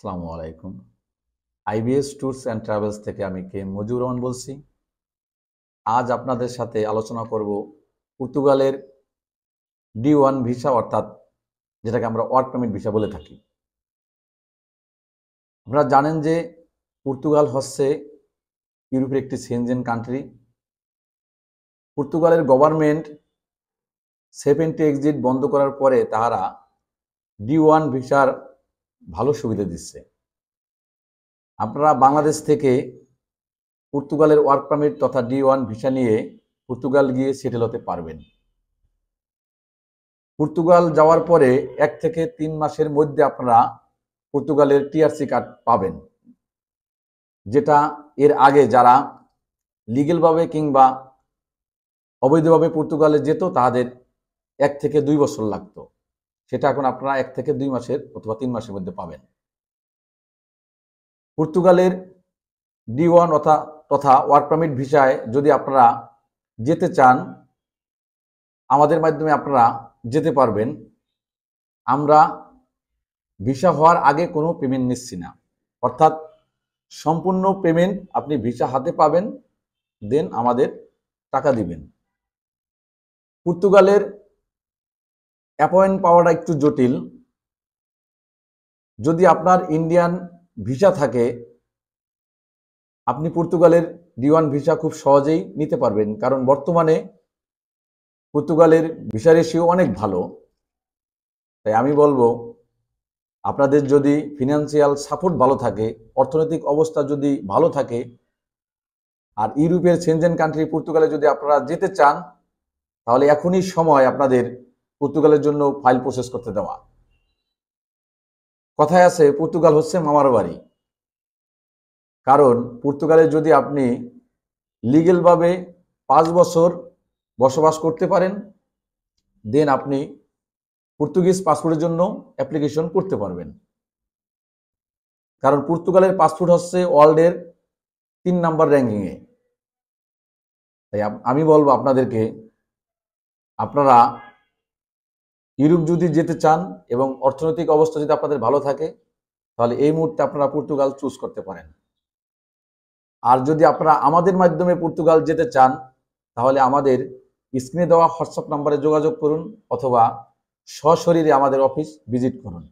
আসসালামু আলাইকুম। IBS tours and travels থেকে আমি কে মজিবুর রহমান বলছি। আজ আপনাদের সাথে আলোচনা করব পর্তুগালের D1 ভিসা, অর্থাৎ যেটাকে আমরা ওয়ার্ক পারমিট ভিসা বলে থাকি। আপনারা জানেন যে পর্তুগাল হচ্ছে ইউরোপের একটি সেনজেন কান্ট্রি। পর্তুগালের গভর্নমেন্ট সেফ এন্ট্রি এক্সিট বন্ধ করার পরে তারা D1 ভিসার ভালো সুবিধা দিচ্ছে। আপনারা বাংলাদেশ থেকে পর্তুগালের ওয়ার্ক পারমিট তথা D1 ভিসা নিয়ে পর্তুগাল গিয়ে সেটেল হতে পারবেন। পর্তুগাল যাওয়ার পরে 1 থেকে 3 মাসের মধ্যে আপনারা পর্তুগালের টিআরসি কার্ড পাবেন, যেটা এর আগে যারা লিগেলভাবে কিংবা অবৈধভাবে পর্তুগালে যেত তাদের 1 থেকে 2 বছর লাগতো, সেটা এখন আপনারা 1 থেকে 2 মাসের অথবা 3 মাসের মধ্যে পাবেন। পর্তুগালের D1 তথা ওয়ার্ক পারমিট ভিসায় যদি আপনারা যেতে চান, আমাদের মাধ্যমে আপনারা যেতে পারবেন। আমরা ভিসা হওয়ার আগে কোনো পেমেন্ট নিচ্ছি না, অর্থাৎ সম্পূর্ণ পেমেন্ট আপনি ভিসা হাতে পাবেন, দেন আমাদের টাকা দিবেন। পর্তুগালের অ্যাপয়েন্ট পাওয়াটা একটু জটিল। যদি আপনার ইন্ডিয়ান ভিসা থাকে, আপনি পর্তুগালের D1 ভিসা খুব সহজেই নিতে পারবেন, কারণ বর্তমানে পর্তুগালের ভিসা রেশিও অনেক ভালো। তাই আমি বলবো, আপনাদের যদি ফিনান্সিয়াল সাপোর্ট ভালো থাকে, অর্থনৈতিক অবস্থা যদি ভালো থাকে, আর ইউরোপের সেনজেন কান্ট্রি পর্তুগালে যদি আপনারা যেতে চান, তাহলে এখনই সময় আপনাদের পর্তুগালের জন্য ফাইল প্রসেস করতে দেওয়া। কথায় আছে পর্তুগাল হচ্ছে মামার বাড়ি। কারণ পর্তুগালে যদি আপনি লিগেলভাবে 5 বছর বসবাস করতে পারেন, দেন আপনি পর্তুগিজ পাসপোর্টের জন্য অ্যাপ্লিকেশন করতে পারবেন। কারণ পর্তুগালের পাসপোর্ট হচ্ছে ওয়ার্ল্ডের 3 নাম্বার র্যাঙ্কিংয়ে। তাই আমি বলবো আপনাদেরকে, আপনারা ইউরোপ যদি যেতে চান এবং অর্থনৈতিক অবস্থা যদি আপনাদের ভালো থাকে, তাহলে এই মুহূর্তে আপনারা পর্তুগাল চুজ করতে পারেন। আর যদি আপনারা আমাদের মাধ্যমে পর্তুগাল যেতে চান, তাহলে আমাদের স্ক্রিনে দেওয়া হোয়াটসঅ্যাপ নাম্বারে যোগাযোগ করুন অথবা সশরীরে আমাদের অফিস ভিজিট করুন।